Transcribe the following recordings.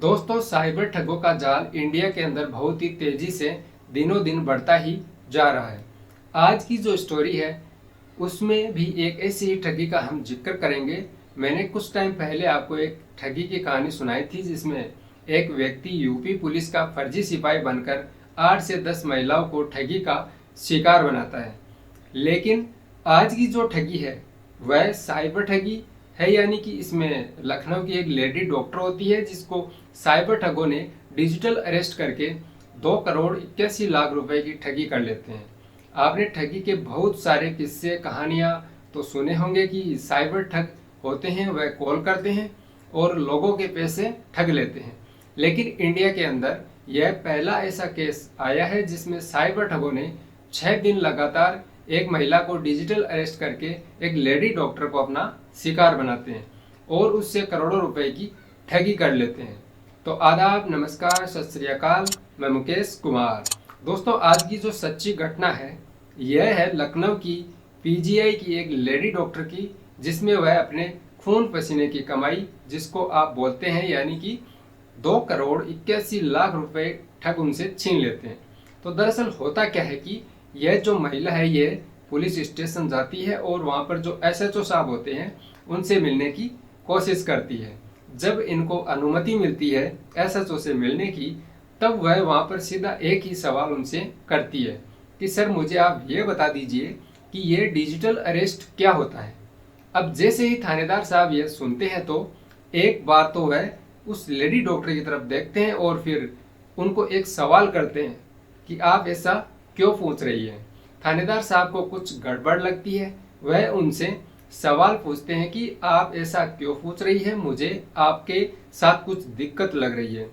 दोस्तों, साइबर ठगों का जाल इंडिया के अंदर बहुत ही तेजी से दिनों दिन बढ़ता ही जा रहा है। आज की जो स्टोरी है उसमें भी एक ऐसी ही ठगी का हम जिक्र करेंगे। मैंने कुछ टाइम पहले आपको एक ठगी की कहानी सुनाई थी जिसमें एक व्यक्ति यूपी पुलिस का फर्जी सिपाही बनकर 8 से 10 महिलाओं को ठगी का शिकार बनाता है। लेकिन आज की जो ठगी है वह साइबर ठगी है, यानी कि इसमें लखनऊ की एक लेडी डॉक्टर होती है जिसको साइबर ठगों ने डिजिटल अरेस्ट करके 2 करोड़ 81 लाख रुपए की ठगी कर लेते हैं। आपने ठगी के बहुत सारे किस्से कहानियां तो सुने होंगे कि साइबर ठग होते हैं, वह कॉल करते हैं और लोगों के पैसे ठग लेते हैं। लेकिन इंडिया के अंदर यह पहला ऐसा केस आया है जिसमें साइबर ठगों ने 6 दिन लगातार एक महिला को डिजिटल अरेस्ट करके एक लेडी डॉक्टर को अपना शिकार बनाते हैं और उससे करोड़ों रुपए की ठगी कर लेते हैं। तो आदाब, नमस्कार, सत श्री अकाल, मैं मुकेश कुमार। दोस्तों, आज की जो सच्ची घटना है यह है लखनऊ की पीजीआई की एक लेडी डॉक्टर की, जिसमें वह अपने खून पसीने की कमाई, जिसको आप बोलते हैं, यानी कि 2 करोड़ 81 लाख रुपए ठग उनसे छीन लेते हैं। तो दरअसल होता क्या है कि यह जो महिला है ये पुलिस स्टेशन जाती है और वहां पर जो एसएचओ साहब होते हैं उनसे मिलने की कोशिश करती है। जब इनको अनुमति मिलती है एसएचओ से मिलने की, तब वह वहां पर सीधा एक ही सवाल उनसे करती है कि सर, मुझे आप ये बता दीजिए कि ये डिजिटल अरेस्ट क्या होता है। अब जैसे ही थानेदार साहब ये सुनते हैं तो एक बार तो वह उस लेडी डॉक्टर की तरफ देखते हैं और फिर उनको एक सवाल करते हैं कि आप ऐसा क्यों पूछ रही है। थानेदार साहब को कुछ गड़बड़ लगती है, वह उनसे सवाल पूछते हैं कि आप ऐसा क्यों पूछ रही है, मुझे आपके साथ कुछ दिक्कत लग रही है।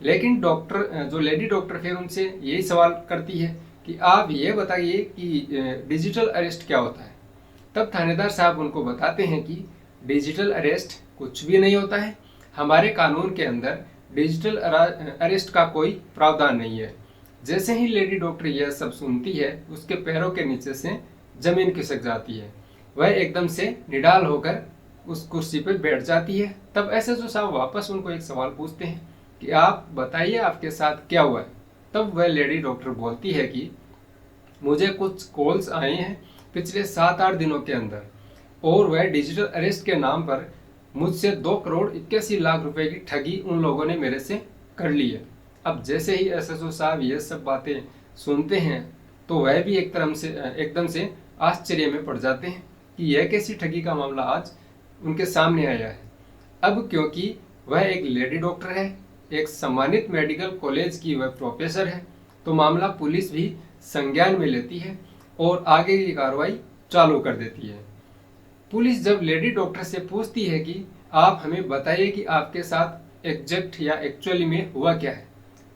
लेकिन डॉक्टर, जो लेडी डॉक्टर, फिर उनसे यही सवाल करती है कि आप ये बताइए कि डिजिटल अरेस्ट क्या होता है। तब थानेदार साहब उनको बताते हैं कि डिजिटल अरेस्ट कुछ भी नहीं होता है, हमारे कानून के अंदर डिजिटल अरेस्ट का कोई प्रावधान नहीं है। जैसे ही लेडी डॉक्टर यह सब सुनती है उसके पैरों के नीचे से जमीन खिसक जाती है, वह एकदम से निडाल होकर उस कुर्सी पर बैठ जाती है। तब एसएचओ साहब वापस उनको एक सवाल पूछते हैं कि आप बताइए आपके साथ क्या हुआ है। तब वह लेडी डॉक्टर बोलती है कि मुझे कुछ कॉल्स आए हैं पिछले 7-8 दिनों के अंदर और वह डिजिटल अरेस्ट के नाम पर मुझसे 2 करोड़ 81 लाख रुपए की ठगी उन लोगों ने मेरे से कर ली है। अब जैसे ही एसएचओ साहब ये सब बातें सुनते हैं तो वह भी एकदम से आश्चर्य में पड़ जाते हैं कि यह कैसी ठगी का मामला आज उनके सामने आया है। अब क्योंकि वह एक लेडी डॉक्टर है, एक सम्मानित मेडिकल कॉलेज की वह प्रोफेसर है, तो मामला पुलिस भी संज्ञान में लेती है और आगे की कार्रवाई चालू कर देती है। पुलिस जब लेडी डॉक्टर से पूछती है कि आप हमें बताइए कि आपके साथ एग्जैक्ट या एक्चुअली में हुआ क्या है,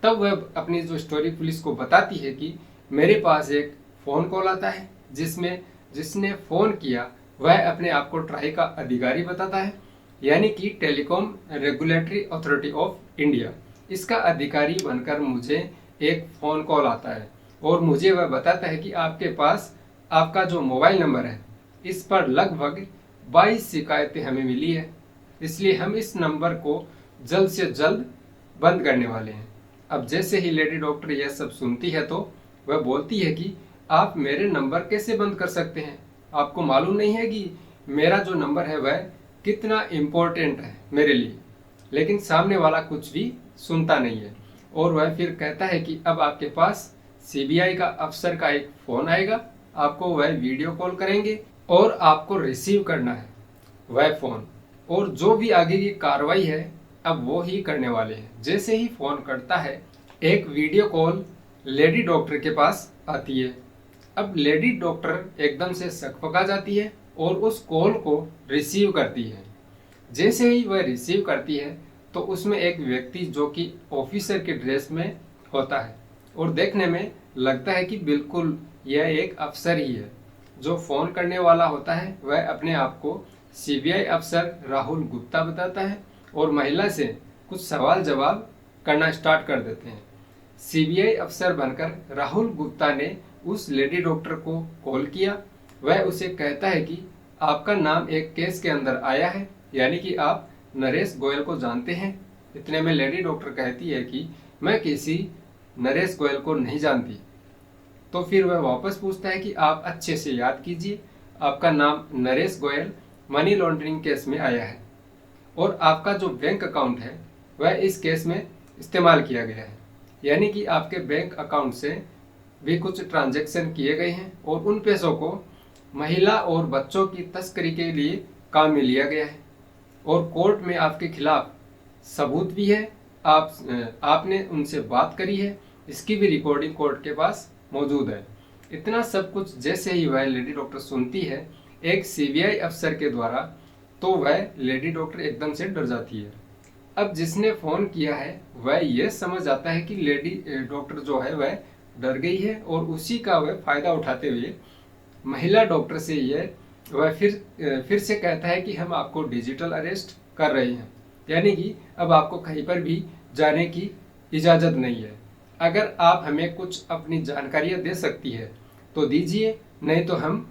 तब वह अपनी जो स्टोरी पुलिस को बताती है कि मेरे पास एक फ़ोन कॉल आता है जिसमें जिसने फ़ोन किया वह अपने आप को ट्राई का अधिकारी बताता है, यानी कि telecom regulatory authority of India, इसका अधिकारी बनकर मुझे एक फ़ोन कॉल आता है और मुझे वह बताता है कि आपके पास आपका जो मोबाइल नंबर है इस पर लगभग 22 शिकायतें हमें मिली है, इसलिए हम इस नंबर को जल्द से जल्द बंद करने वाले हैं। अब जैसे ही लेडी डॉक्टर यह सब सुनती है तो वह बोलती है कि आप मेरे नंबर कैसे बंद कर सकते हैं, आपको मालूम नहीं है कि मेरा जो नंबर है वह कितना इम्पोर्टेंट है मेरे लिए। लेकिन सामने वाला कुछ भी सुनता नहीं है और वह फिर कहता है कि अब आपके पास सीबीआई का अफसर का एक फ़ोन आएगा, आपको वह वीडियो कॉल करेंगे और आपको रिसीव करना है वह फ़ोन, और जो भी आगे की कार्रवाई है अब वो ही करने वाले हैं। जैसे ही फ़ोन करता है एक वीडियो कॉल लेडी डॉक्टर के पास आती है। अब लेडी डॉक्टर एकदम से सकपका जाती है और उस कॉल को रिसीव करती है। जैसे ही वह रिसीव करती है तो उसमें एक व्यक्ति जो कि ऑफिसर के ड्रेस में होता है और देखने में लगता है कि बिल्कुल यह एक अफसर ही है। जो फ़ोन करने वाला होता है वह अपने आप को सीबीआई अफसर राहुल गुप्ता बताता है और महिला से कुछ सवाल जवाब करना स्टार्ट कर देते हैं। सीबीआई अफसर बनकर राहुल गुप्ता ने उस लेडी डॉक्टर को कॉल किया। वह उसे कहता है कि आपका नाम एक केस के अंदर आया है, यानी कि आप नरेश गोयल को जानते हैं, इतने में लेडी डॉक्टर कहती है कि मैं किसी नरेश गोयल को नहीं जानती। तो फिर वह वापस पूछता है कि आप अच्छे से याद कीजिए, आपका नाम Naresh Goyal money laundering case में आया है और आपका जो बैंक अकाउंट है वह इस केस में इस्तेमाल किया गया है, यानी कि आपके बैंक अकाउंट से भी कुछ ट्रांजैक्शन किए गए हैं और उन पैसों को महिला और बच्चों की तस्करी के लिए काम में लिया गया है और कोर्ट में आपके खिलाफ सबूत भी है। आपने उनसे बात करी है, इसकी भी रिकॉर्डिंग कोर्ट के पास मौजूद है। इतना सब कुछ जैसे ही वह लेडी डॉक्टर सुनती है एक सीबीआई अफसर के द्वारा, तो वह लेडी डॉक्टर एकदम से डर जाती है। अब जिसने फोन किया है वह यह समझ आता है कि लेडी डॉक्टर जो है वह डर गई है और उसी का वह फायदा उठाते हुए महिला डॉक्टर से वह फिर से कहता है कि हम आपको डिजिटल अरेस्ट कर रहे हैं, यानी कि अब आपको कहीं पर भी जाने की इजाज़त नहीं है। अगर आप हमें कुछ अपनी जानकारियां दे सकती है तो दीजिए, नहीं तो हम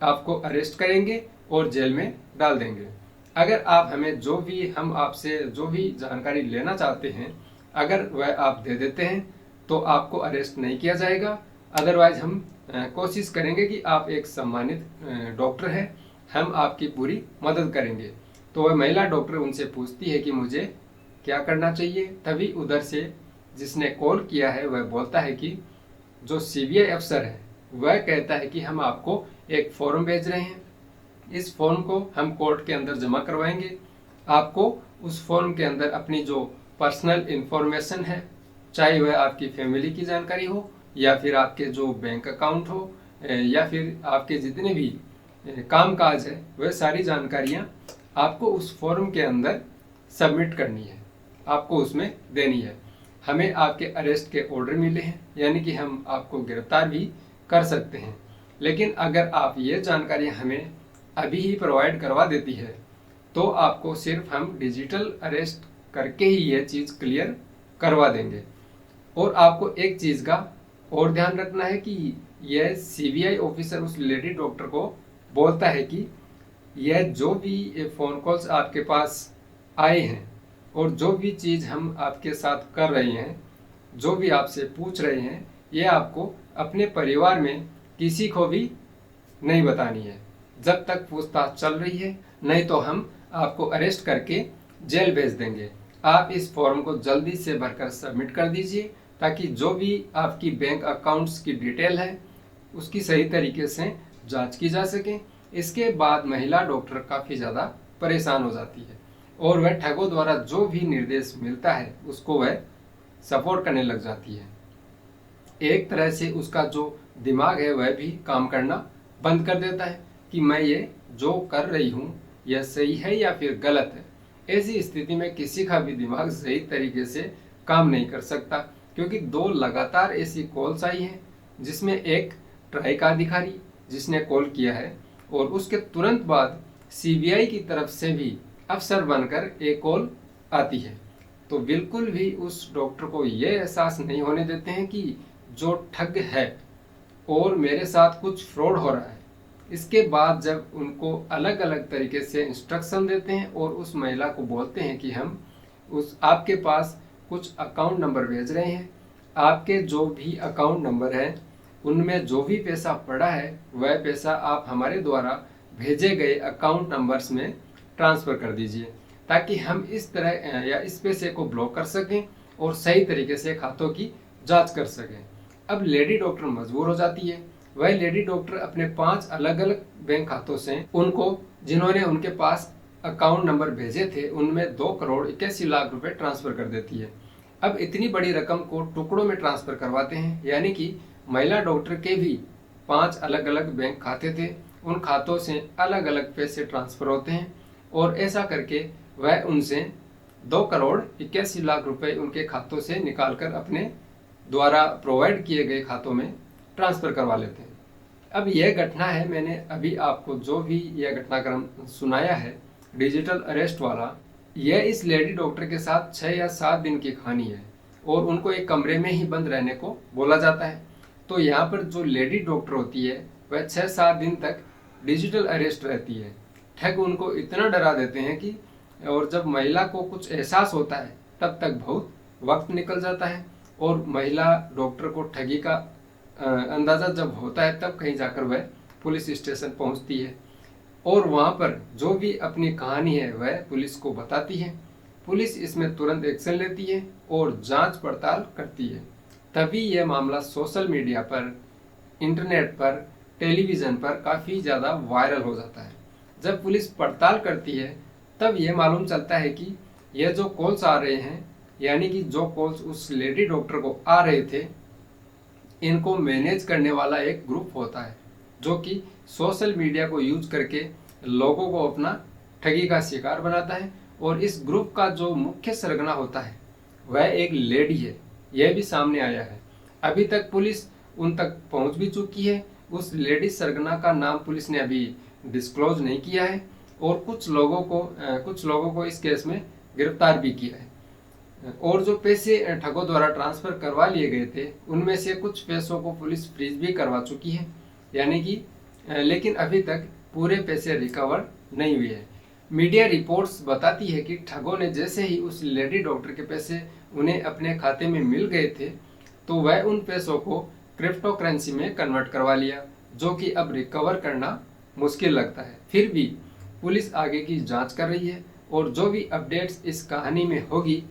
आपको अरेस्ट करेंगे और जेल में डाल देंगे। अगर आप हमें हम आपसे जो भी जानकारी लेना चाहते हैं अगर वह आप दे देते हैं तो आपको अरेस्ट नहीं किया जाएगा, अदरवाइज हम कोशिश करेंगे कि आप एक सम्मानित डॉक्टर हैं, हम आपकी पूरी मदद करेंगे। तो वह महिला डॉक्टर उनसे पूछती है कि मुझे क्या करना चाहिए। तभी उधर से जिसने कॉल किया है वह बोलता है कि जो सीबीआई अफसर है वह कहता है कि हम आपको एक फॉर्म भेज रहे हैं, इस फॉर्म को हम कोर्ट के अंदर जमा करवाएंगे। आपको उस फॉर्म के अंदर अपनी जो पर्सनल इंफॉर्मेशन है, चाहे वह आपकी फैमिली की जानकारी हो या फिर आपके जो बैंक अकाउंट हो या फिर आपके जितने भी काम काज है, वह सारी जानकारियां आपको उस फॉर्म के अंदर सबमिट करनी है, आपको उसमें देनी है। हमें आपके अरेस्ट के ऑर्डर मिले हैं, यानी कि हम आपको गिरफ्तार भी कर सकते हैं, लेकिन अगर आप ये जानकारी हमें अभी ही प्रोवाइड करवा देती है तो आपको सिर्फ हम डिजिटल अरेस्ट करके ही यह चीज़ क्लियर करवा देंगे। और आपको एक चीज़ का और ध्यान रखना है कि यह सीबीआई ऑफिसर उस लेडी डॉक्टर को बोलता है कि यह जो भी फ़ोन कॉल्स आपके पास आए हैं और जो भी चीज़ हम आपके साथ कर रहे हैं, जो भी आपसे पूछ रहे हैं, ये आपको अपने परिवार में किसी को भी नहीं बतानी है जब तक पूछताछ चल रही है, नहीं तो हम आपको अरेस्ट करके जेल भेज देंगे। आप इस फॉर्म को जल्दी से भरकर सबमिट कर दीजिए ताकि जो भी आपकी बैंक अकाउंट्स की डिटेल है उसकी सही तरीके से जांच की जा सके। इसके बाद महिला डॉक्टर काफ़ी ज़्यादा परेशान हो जाती है और वह ठगों द्वारा जो भी निर्देश मिलता है उसको वह सपोर्ट करने लग जाती है। एक तरह से उसका जो दिमाग है वह भी काम करना बंद कर देता है कि मैं ये जो कर रही हूँ यह सही है या फिर गलत है। ऐसी स्थिति में किसी का भी दिमाग सही तरीके से काम नहीं कर सकता, क्योंकि 2 लगातार ऐसी कॉल्स आई हैं जिसमें एक ट्राई का अधिकारी जिसने कॉल किया है और उसके तुरंत बाद सीबीआई की तरफ से भी अफसर बनकर एक कॉल आती है। तो बिल्कुल भी उस डॉक्टर को ये एहसास नहीं होने देते हैं कि जो ठग है और मेरे साथ कुछ फ्रॉड हो रहा है। इसके बाद जब उनको अलग अलग तरीके से इंस्ट्रक्शन देते हैं और उस महिला को बोलते हैं कि हम आपके पास कुछ अकाउंट नंबर भेज रहे हैं, आपके जो भी अकाउंट नंबर है उनमें जो भी पैसा पड़ा है वह पैसा आप हमारे द्वारा भेजे गए अकाउंट नंबर्स में ट्रांसफ़र कर दीजिए ताकि हम इस तरह या इस पैसे को ब्लॉक कर सकें और सही तरीके से खातों की जांच कर सकें। अब लेडी डॉक्टर मजबूर हो जाती है। वह लेडी डॉक्टर अपने 5 अलग अलग बैंक खातों से उनको जिन्होंने उनके पास अकाउंट नंबर भेजे थे उनमें 2,81,00,000 रुपए ट्रांसफ़र कर देती है। अब इतनी बड़ी रकम को टुकड़ों में ट्रांसफ़र करवाते हैं, यानी कि महिला डॉक्टर के भी 5 अलग अलग बैंक खाते थे, उन खातों से अलग अलग पैसे ट्रांसफ़र होते हैं और ऐसा करके वह उनसे 2,81,00,000 रुपए उनके खातों से निकालकर अपने द्वारा प्रोवाइड किए गए खातों में ट्रांसफ़र करवा लेते हैं। अब यह घटना है, मैंने अभी आपको जो भी यह घटनाक्रम सुनाया है डिजिटल अरेस्ट वाला, यह इस लेडी डॉक्टर के साथ 6 या 7 दिन की कहानी है और उनको एक कमरे में ही बंद रहने को बोला जाता है। तो यहाँ पर जो लेडी डॉक्टर होती है वह 6-7 दिन तक डिजिटल अरेस्ट रहती है। ठग उनको इतना डरा देते हैं कि और जब महिला को कुछ एहसास होता है तब तक बहुत वक्त निकल जाता है और महिला डॉक्टर को ठगी का अंदाज़ा जब होता है तब कहीं जाकर वह पुलिस स्टेशन पहुंचती है और वहां पर जो भी अपनी कहानी है वह पुलिस को बताती है। पुलिस इसमें तुरंत एक्शन लेती है और जांच पड़ताल करती है। तभी यह मामला सोशल मीडिया पर, इंटरनेट पर, टेलीविज़न पर काफ़ी ज़्यादा वायरल हो जाता है। जब पुलिस पड़ताल करती है तब यह मालूम चलता है कि यह जो कॉल्स आ रहे हैं, यानी कि जो कॉल्स उस लेडी डॉक्टर को आ रहे थे, इनको मैनेज करने वाला एक ग्रुप होता है जो कि सोशल मीडिया को यूज करके लोगों को अपना ठगी का शिकार बनाता है। और इस ग्रुप का जो मुख्य सरगना होता है वह एक लेडी है, यह भी सामने आया है। अभी तक पुलिस उन तक पहुंच भी चुकी है। उस लेडी सरगना का नाम पुलिस ने अभी डिस्क्लोज नहीं किया है और कुछ लोगों को इस केस में गिरफ्तार भी किया है। और जो पैसे ठगों द्वारा ट्रांसफर करवा लिए गए थे उनमें से कुछ पैसों को पुलिस फ्रीज भी करवा चुकी है, यानी कि लेकिन अभी तक पूरे पैसे रिकवर नहीं हुए हैं। मीडिया रिपोर्ट्स बताती है कि ठगों ने जैसे ही उस लेडी डॉक्टर के पैसे उन्हें अपने खाते में मिल गए थे तो वह उन पैसों को क्रिप्टो करेंसी में कन्वर्ट करवा लिया, जो कि अब रिकवर करना मुश्किल लगता है। फिर भी पुलिस आगे की जांच कर रही है और जो भी अपडेट्स इस कहानी में होगी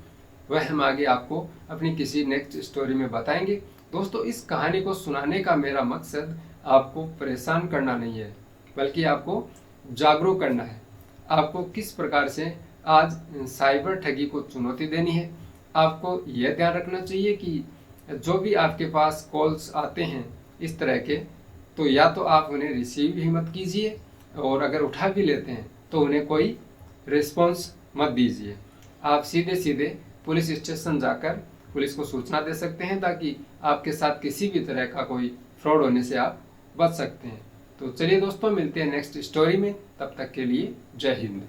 वह हम आगे आपको अपनी किसी नेक्स्ट स्टोरी में बताएंगे। दोस्तों, इस कहानी को सुनाने का मेरा मकसद आपको परेशान करना नहीं है, बल्कि आपको जागरूक करना है। आपको किस प्रकार से आज साइबर ठगी को चुनौती देनी है। आपको यह ध्यान रखना चाहिए कि जो भी आपके पास कॉल्स आते हैं इस तरह के, तो या तो आप उन्हें रिसीव ही मत कीजिए और अगर उठा भी लेते हैं तो उन्हें कोई रिस्पॉन्स मत दीजिए। आप सीधे सीधे पुलिस स्टेशन जाकर पुलिस को सूचना दे सकते हैं ताकि आपके साथ किसी भी तरह का कोई फ्रॉड होने से आप बच सकते हैं। तो चलिए दोस्तों, मिलते हैं नेक्स्ट स्टोरी में। तब तक के लिए जय हिंद।